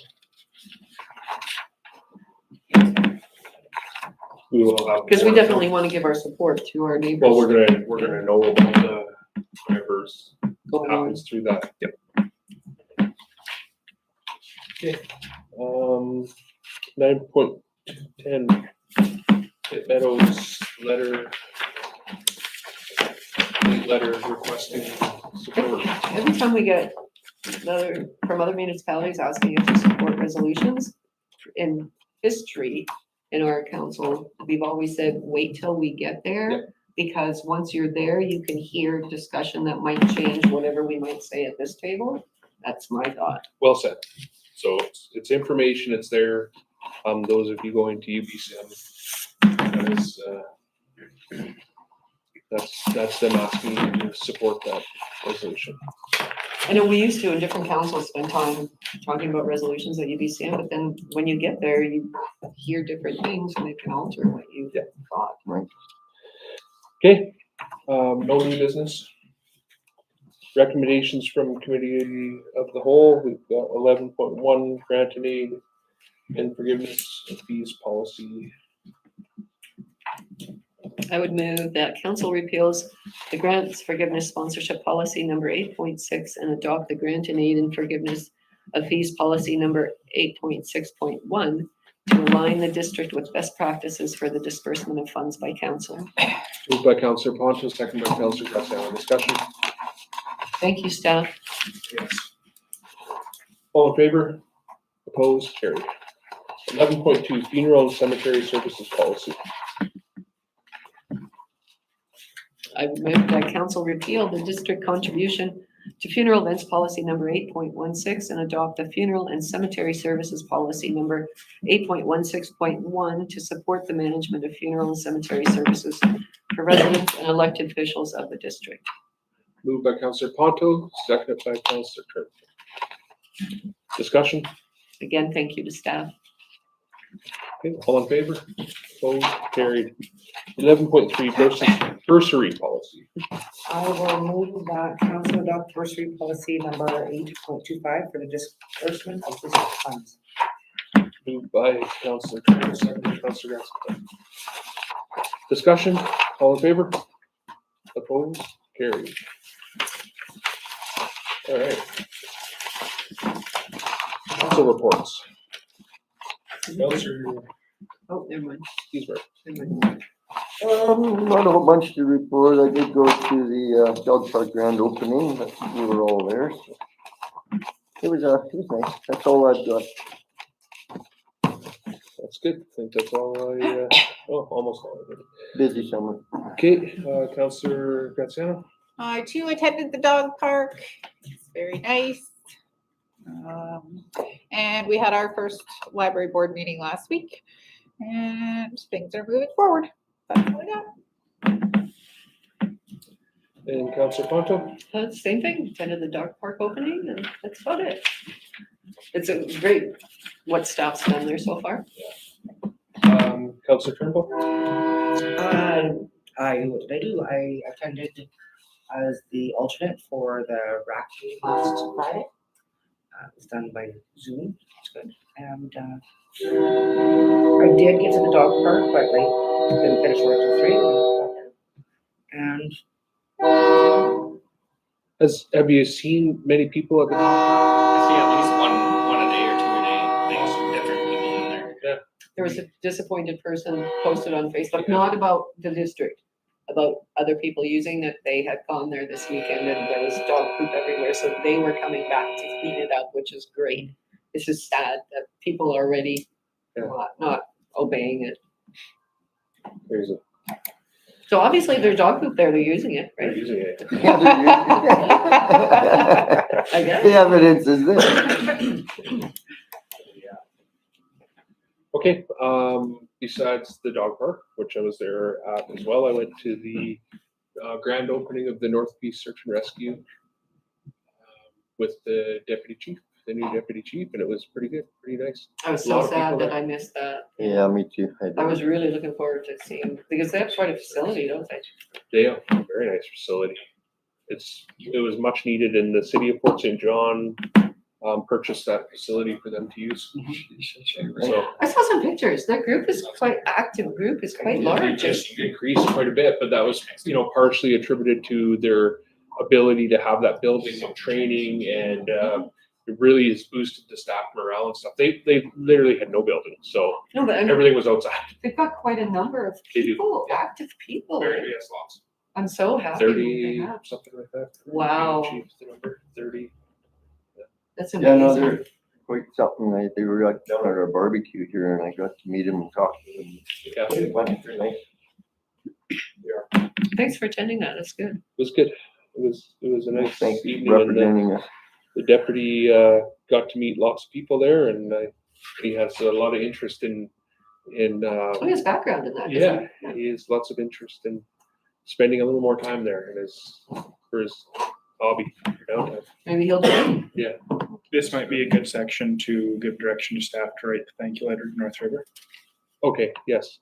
We will have.
Because we definitely want to give our support to our neighbors.
Well, we're gonna know about the whatever's
going on.
happens through that. Yep. Okay. 9.10 Meadows letter requesting support.
Every time we get from other municipalities asking us to support resolutions in history in our council, we've always said, wait till we get there. Because once you're there, you can hear discussion that might change whatever we might say at this table. That's my thought.
Well said. So it's information, it's there. Those of you going to UBCM, that is, that's them asking you to support that resolution.
I know we used to in different councils spend time talking about resolutions at UBCM, but then when you get there, you hear different things and it can alter what you thought, right?
Okay, no new business. Recommendations from committee of the whole, we've got 11.1 grant and aid and forgiveness of fees policy.
I would move that council repeals the grants forgiveness sponsorship policy number 8.6 and adopt the grant and aid and forgiveness of fees policy number 8.6.1 to align the district with best practices for the disbursement of funds by council.
Moved by Councillor Ponto, second by Councillor Graziano. Discussion?
Thank you, staff.
Yes. All in favor? Opposed? Carried. 11.2 funeral and cemetery services policy.
I would move that council repeal the district contribution to funeral events policy number 8.16 and adopt the funeral and cemetery services policy number 8.16.1 to support the management of funeral and cemetery services for residents and elected officials of the district.
Moved by Councillor Ponto, seconded by Councillor Turnbull. Discussion?
Again, thank you to staff.
Okay, all in favor? Opposed? Carried. 11.3 bursary policy.
I will move that council adopt bursary policy number 8.25 for the disbursement of district funds.
Moved by Councillor Turnbull, seconded by Councillor Graziano. Discussion? All in favor? Opposed? Carried. All right. Council reports. Councillor
Oh, never mind.
Giesmer.
Never mind.
Not a whole bunch to report. I did go to the dog park grand opening, but we were all there. So it was nice. That's all I've got.
That's good. I think that's all I, almost all of it.
Busy summer.
Okay, Councillor Graziano.
I too attended the dog park. It's very nice. And we had our first library board meeting last week and things are moving forward. That's all I got.
And Councillor Ponto.
Same thing, attended the dog park opening and that's about it. It's a great what staff's done there so far.
Councillor Turnbull.
What did I do? I attended as the alternate for the RAC meeting last Friday. It was done by Zoom. It's good. And I did get to the dog park quite late. Didn't finish work till 3. And
Have you seen many people at the?
I see at least one a day or two a day, things, different people in there.
There was a disappointed person posted on Facebook, not about the district, about other people using it. They had gone there this weekend and there was dog poop everywhere, so they were coming back to clean it up, which is great. It's just sad that people are already not obeying it.
There's a,
So obviously there's dog poop there, they're using it,
they're
right?
using it.
I guess.
The evidence is there.
Okay, besides the dog park, which I was there at as well, I went to the grand opening of the North Peace Search and Rescue with the deputy chief, the new deputy chief, and it was pretty good, pretty nice.
I was
A lot
so
of people
sad that
there.
I missed that.
Yeah, me too.
I was really looking forward to seeing, because they have quite a facility, don't they?
They have a very nice facility. It was much needed, and the city of Fort St. John purchased that facility for them to use. So
I saw some pictures. That group is quite active group, is quite
it
large.
just increased quite a bit, but that was, partially attributed to their ability to have that building and training, and it really has boosted the staff morale and stuff. They literally had no building, so
No, but I mean,
everything was outside.
they've got quite a number of
They do,
people,
yeah.
active people.
Yes, lots.
I'm so happy with what they
30,
have.
something like that.
Wow.
Chief, the number 30.
That's
Yeah, no,
amazing.
they're quite something. They were like down at our barbecue here, and I got to meet them and talk to them.
Yeah, it
Very nice.
Thanks for attending that. That's good.
was good. It was a nice
Thanks for
evening, and
representing us.
the deputy got to meet lots of people there, and he has a lot of interest in
Oh, he has background in that. doesn't
yeah, he has lots of interest in spending a little more time there for his hobby.
he? Maybe he'll join.
This might be a good section to give direction to staff to write the thank you letter to North River.
Okay, yes.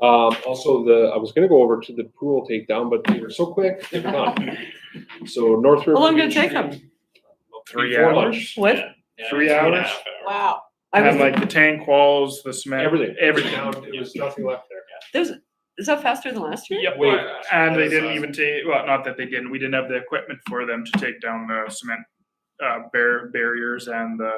Also I was gonna go over to the pool takedown, but they were so quick, they were done. So North River.
How long did it take them?
3
Before
hours.
lunch.
What?
Yeah,
3
2.5
hours?
Wow.
I
Had
was,
like the tank walls, the cement.
Everything.
Everything.
Down, there was nothing left there.
is that faster than last year?
Yep,
Way
and they
That's
didn't
awesome.
even take, well, not that they didn't, we didn't have the equipment for them to take down the cement barriers and the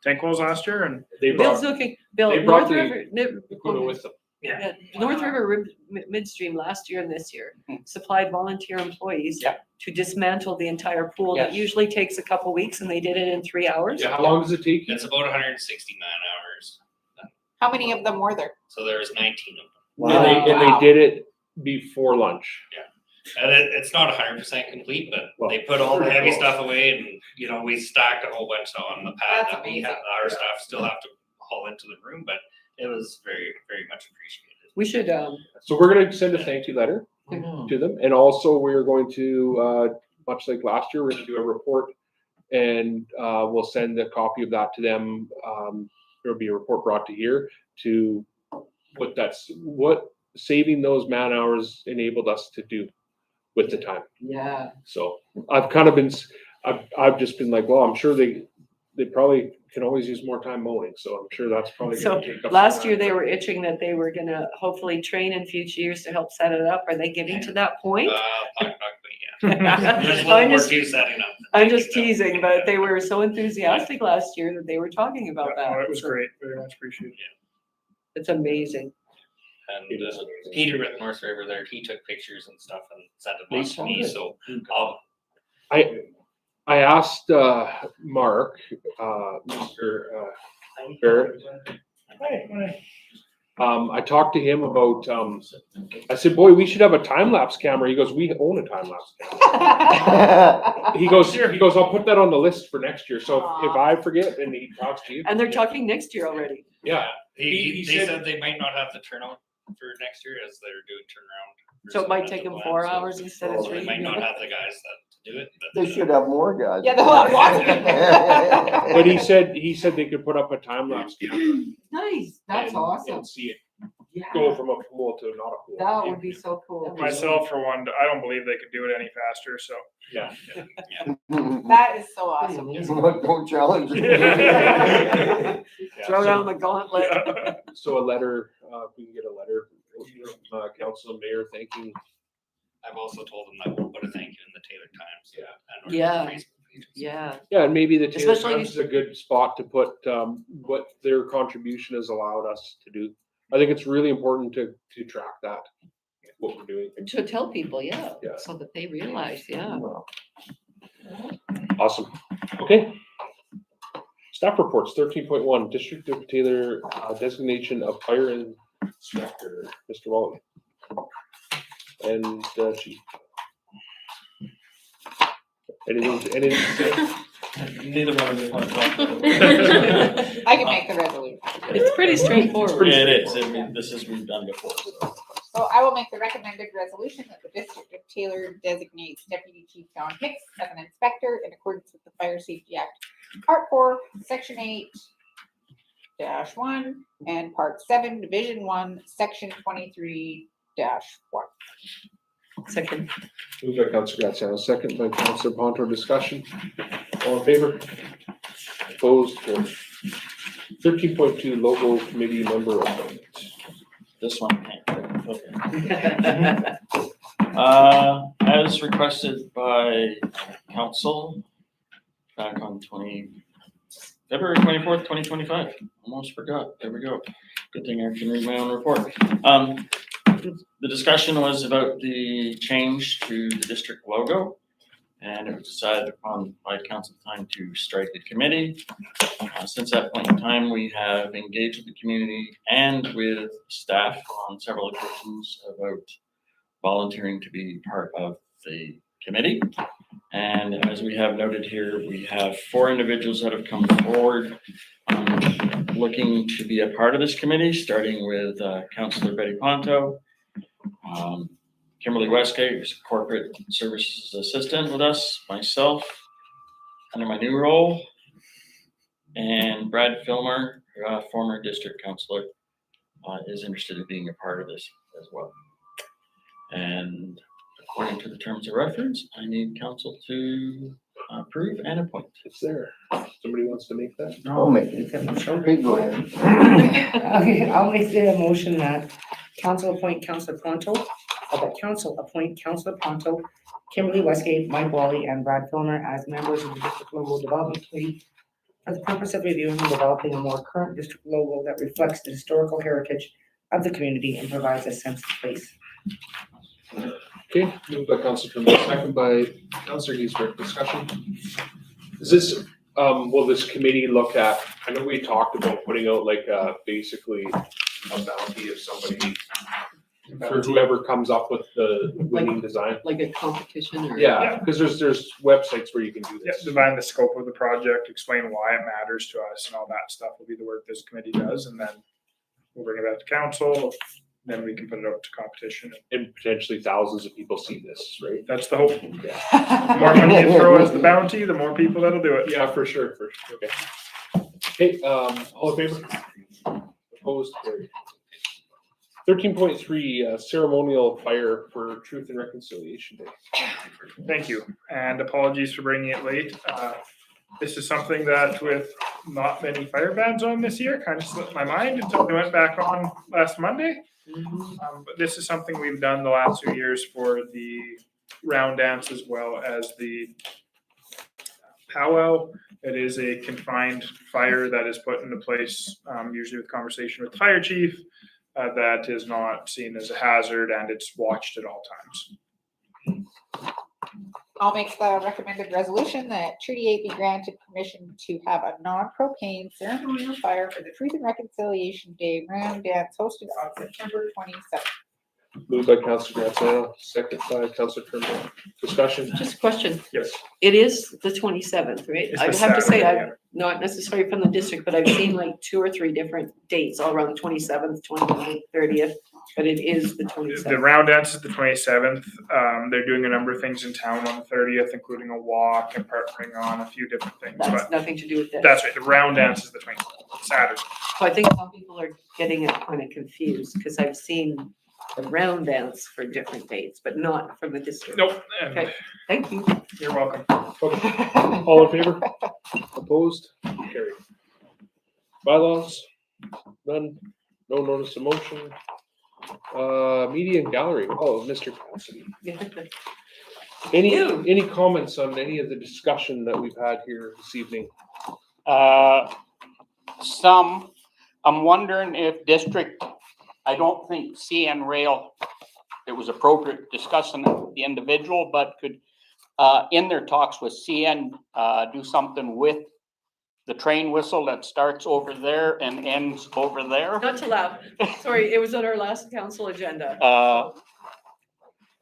tank walls last year, and
They
Bill's
brought
looking, Bill,
they brought
North
the
River,
equipment with them.
yeah, North River Midstream last year and this year supplied volunteer employees
Yeah.
to dismantle the entire pool. That
Yes.
usually takes a couple weeks and they did it in 3 hours.
Yeah, how long does it take?
It's about 160 man hours.
How many of them were there?
So there was 19 of them.
And
Wow.
they did it before lunch.
And it's not 100% complete, but
Well,
they put all the
pretty
heavy
close.
stuff away, and we stacked a whole bunch on the pad
That's
that we have. Our staff still have to haul into the room, but it was very, very much appreciated.
We should,
So we're gonna send a thank you letter to them, and also we're going to, much like last year, we're gonna do a report, and we'll send a copy of that to them. There'll be a report brought to here to what saving those man hours enabled us to do with the time.
yeah.
So I've kind of been, I've just been like, well, I'm sure they probably can always use more time mowing, so I'm sure that's probably
So
gonna take up. some
last year
time.
they were itching that they were gonna hopefully train in future years to help set it up. Are they getting to that point?
Not quite yet. There's a little
I'm
more
just,
to setting up.
I'm just teasing, but they were so enthusiastic last year that they were talking about
yeah,
that.
no, it was
So
great, very much appreciated.
It's amazing.
And
It is amazing.
Peter with North River there, he took pictures and stuff and sent them on to me,
Nice.
so
I asked Mark, Mr. Barrett. I talked to him about. I said, "Boy, we should have a time lapse camera." He goes, "We own a time lapse camera." He goes, "I'll put that on the list for next year." So if I forget and he talks to you,
And they're talking next year already.
yeah,
They
said-
said they might not have the turnout for next year as they're doing turnaround.
So it might
at
take
the
them
plant,
4
so
hours instead of
They
3.
might not have the guys that do it, but.
They should have more guys.
Yeah, they'll have lots.
but he said they could put up a time lapse camera.
Nice, that's
and-
awesome.
And see it
Yeah,
go from a pool to not a pool.
that would be so cool.
Myself, for one, I don't believe they could do it any faster, so.
Yeah.
That is so awesome.
Don't challenge it.
Yeah,
Throw
so-
down the gauntlet.
So a letter, we can get a letter from council and mayor thanking.
I've also told them that we'll put a thank you in the Taylor Times.
Yeah.
and our
Yeah.
Facebook pages.
Yeah,
Yeah, and maybe the Taylor
Especially-
Times is a good spot to put what their contribution has allowed us to do. I think it's really important to track that, what we're doing.
to tell people, yeah,
Yeah.
so that they realize, yeah.
Awesome. Okay. Staff reports 13.1, District of Taylor designation of fire inspector, Mr. Wallaby. And Chief. Anything to say?
Neither one of us want to talk about
I can make the resolution.
It's pretty straightforward.
It is, I mean, this is, we've done before, so.
So I will make the recommended resolution that the District of Taylor designates Deputy Chief John Hicks as an inspector in accordance with the Fire Safety Act, Part 4, Section 8-1, and Part 7, Division 1, Section 23-1.
Second,
Moved by Councilor Graziano, second by Councilor Ponto. Discussion. All in favor? Opposed? 13.2, local committee member appointment.
This one can't. Okay. As requested by council back on February 24th, 2025. Almost forgot. There we go. Good thing I can read my own report. The discussion was about the change to the district logo, and it was decided upon by council time to strike the committee. Since that point in time, we have engaged with the community and with staff on several occasions about volunteering to be part of the committee. And as we have noted here, we have 4 individuals that have come forward looking to be a part of this committee, starting with Councillor Betty Ponto, Kimberly Westgate, who's a corporate services assistant with us, myself, under my new role, and Brad Filmer, former district councillor, is interested in being a part of this. as well. And according to the terms of reference, I need council to approve and appoint.
It's there. Somebody wants to make that?
I'll make it.
It's a motion.
Okay, go ahead.
Okay, I'll make the motion that council appoint Councilor Ponto, that council appoint Councilor Ponto, Kimberly Westgate, Mike Wally, and Brad Filmer as members of the District Logo Development Committee for the purpose of reviewing and developing a more current district logo that reflects the historical heritage of the community and provides a sense of place.
Okay, moved by Councilor Trimble, second by Councilor Giesbert. Discussion? Is this, will this committee look at, I know we talked about putting out like basically a bounty of somebody for whoever comes up with the winning design.
Like a competition or?
Yeah, because there's websites where you can do
Yeah,
this.
define the scope of the project, explain why it matters to us and all that stuff will be the work this committee does, and then we'll bring it back to council, then we can put it up to competition.
And potentially thousands of people see this, right?
That's the hope. The more money you throw as the bounty, the more people that'll do it.
Yeah, for sure, okay. Okay, all in favor? Opposed, carried. 13.3, ceremonial fire for Truth and Reconciliation Day.
Thank you, and apologies for bringing it late. This is something that with not many fire bans on this year, kind of slipped my mind until we went back on last Monday. But this is something we've done the last 2 years for the round dance as well as the powwow. It is a confined fire that is put into place, usually with conversation with the fire chief, that is not seen as a hazard and it's watched at all times.
I'll make the recommended resolution that Treaty 8 be granted permission to have a non-propane ceremonial fire for the Truth and Reconciliation Day round dance hosted on September 27th.
Moved by Councilor Graziano, second by Councilor Trimble. Discussion?
Just a question.
Yes.
It is the 27th, right?
It's
I
the
have to say,
Saturday,
I'm not necessarily from the district, but I've seen like 2 or 3 different dates all around the 27th, 29th, 30th, but it is the
The
27th.
round dance is the 27th. They're doing a number of things in town on the 30th, including a walk and partnering on a few different things.
That's
But
nothing to do with this.
that's right, the round dance is the 27th, Saturday.
So I think some people are getting it kind of confused because I've seen the round dance for different dates, but not from the district.
Nope, and
Okay. Thank you.
you're welcome.
Okay. All in favor? Opposed? Carried. Bylaws? None? No notice of motion? Media and gallery. Oh, Mr. Cassidy. Any comments on any of the discussion that we've had here this evening?
Some, I'm wondering if district, I don't think CN Rail, it was appropriate discussing the individual, but could, in their talks with CN, do something with the train whistle that starts over there and ends over there.
Not too loud. Sorry, it was on our last council agenda.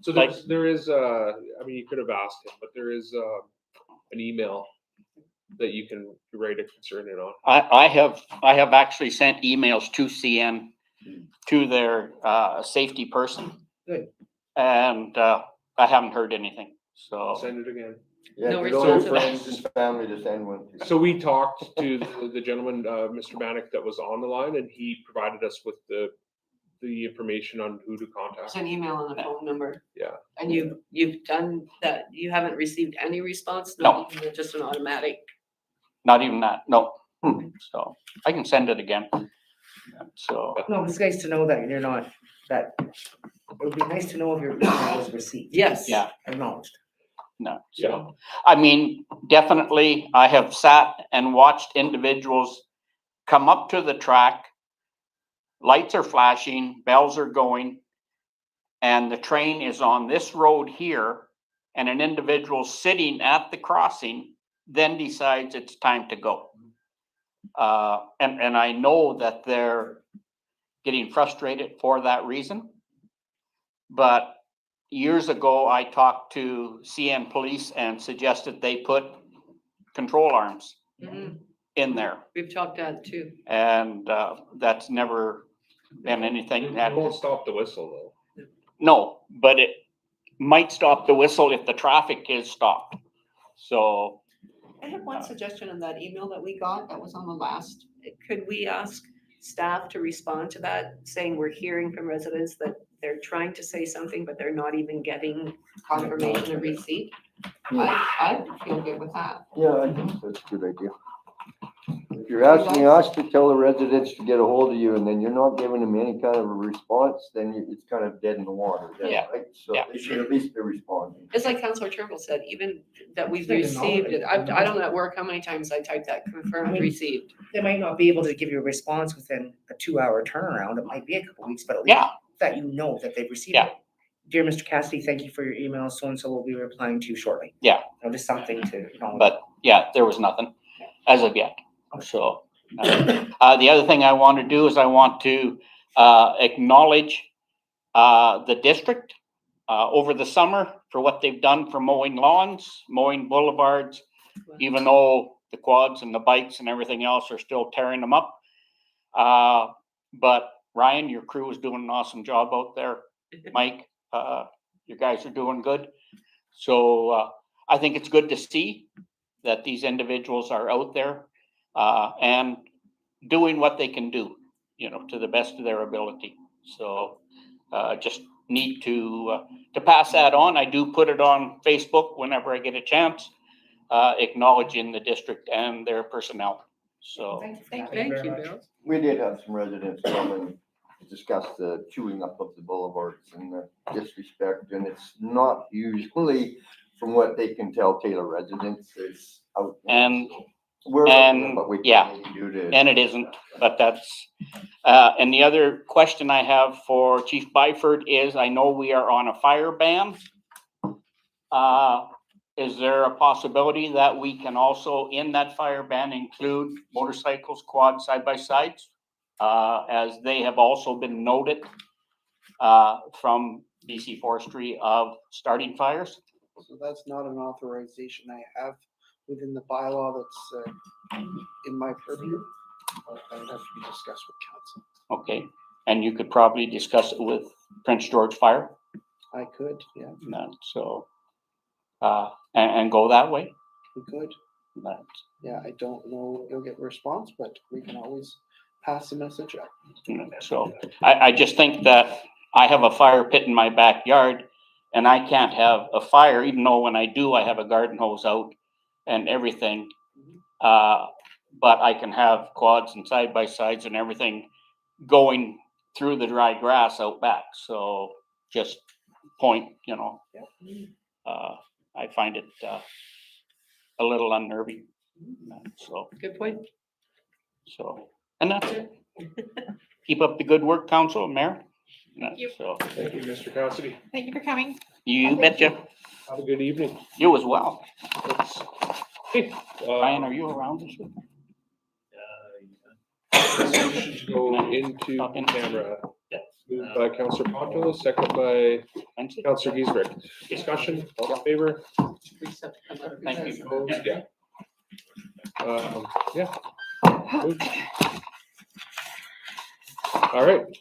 So there is, I mean, you could have asked him, but there is an email that you can write a concern in on.
I have actually sent emails to CN, to their safety person.
Good.
And I haven't heard anything, so.
Send it again.
Yeah,
No
get all your
response.
friends and family to send one to.
So we talked to the gentleman, Mr. Bannock, that was on the line, and he provided us with the information on who to
It's
contact.
an email and a phone number.
Yeah.
And you've done that, you haven't received any response?
No.
Even just an automatic?
Not even that, no. So I can send it again. So,
No, it's nice to know that you're not, that, it would be nice to know if your email was received.
Yes.
yeah,
Acknowledged.
no, so. I mean, definitely, I have sat and watched individuals come up to the track. Lights are flashing, bells are going. And the train is on this road here and an individual sitting at the crossing then decides it's time to go. And I know that they're getting frustrated for that reason. But years ago, I talked to CN Police and suggested they put control arms
Mhm.
in there.
We've talked that too.
And that's never been anything
It
that,
won't stop the whistle though.
no, but it might stop the whistle if the traffic is stopped. So,
I have one suggestion on that email that we got that was on the last. Could we ask staff to respond to that, saying we're hearing from residents that they're trying to say something, but they're not even getting confirmation of receipt. I feel good with that.
Yeah, I think that's a good idea. If you're asking us to tell the residents to get a hold of you and then you're not giving them any kind of a response, then it's kind of dead in the water, then,
Yeah.
right? So
Yeah.
they should at least be responding.
It's like Councillor Turnbull said, even that we've
Send an
received it.
audit.
I don't know at work how many times I typed that confirmed received.
They might not be able to give you a response within a 2-hour turnaround. It might be a couple weeks, but at least
Yeah,
that you know that they've received
Yeah.
it. Dear Mr. Cassidy, thank you for your email. So-and-so will be replying to you shortly.
Yeah.
Just something to, you know.
but yeah, there was nothing as of yet. So, the other thing I want to do is I want to, acknowledge, the district, over the summer for what they've done for mowing lawns, mowing boulevards, even though the quads and the bikes and everything else are still tearing them up. But Ryan, your crew is doing an awesome job out there. Mike, you guys are doing good. So, I think it's good to see that these individuals are out there, and doing what they can do, you know, to the best of their ability. So, just need to pass that on. I do put it on Facebook whenever I get a chance, acknowledging the district and their personnel. So,
Thank you for that.
Thank
very
you,
much.
Bill.
We did have some residents come and discuss the chewing up of the boulevards and the disrespect, and it's not usually, from what they can tell, Taylor residents is out.
And-
We're,
and,
but we
yeah.
can do to.
and it isn't, but that's, and the other question I have for Chief Byford is, I know we are on a fire ban. Is there a possibility that we can also, in that fire ban, include motorcycles, quads, side-by-sides? As they have also been noted, from BC Forestry of starting fires?
So that's not an authorization I have within the bylaw that's in my purview. That would have to be discussed with council.
Okay, and you could probably discuss it with Prince George Fire,
I could, yeah,
so, and go that way.
we could.
That's,
Yeah, I don't know if you'll get a response, but we can always pass the message up.
so, I just think that I have a fire pit in my backyard and I can't have a fire, even though when I do, I have a garden hose out and everything. But I can have quads and side-by-sides and everything going through the dry grass out back, so just point, you know. I find it, a little unnerving, so,
Good point.
and that's it. Keep up the good work, council, mayor.
you.
So,
Thank you, Mr. Cassidy.
Thank you for coming.
you betcha,
Have a good evening.
you as well.
Hey,
Ryan, are you around this week?
motion to go into camera. Moved by Councillor Ponto, second by
Thank you.
Councillor Giesbrecht. Discussion, all in favor?
Thank you.
Opposed? Yeah. Yeah. Moved. All right.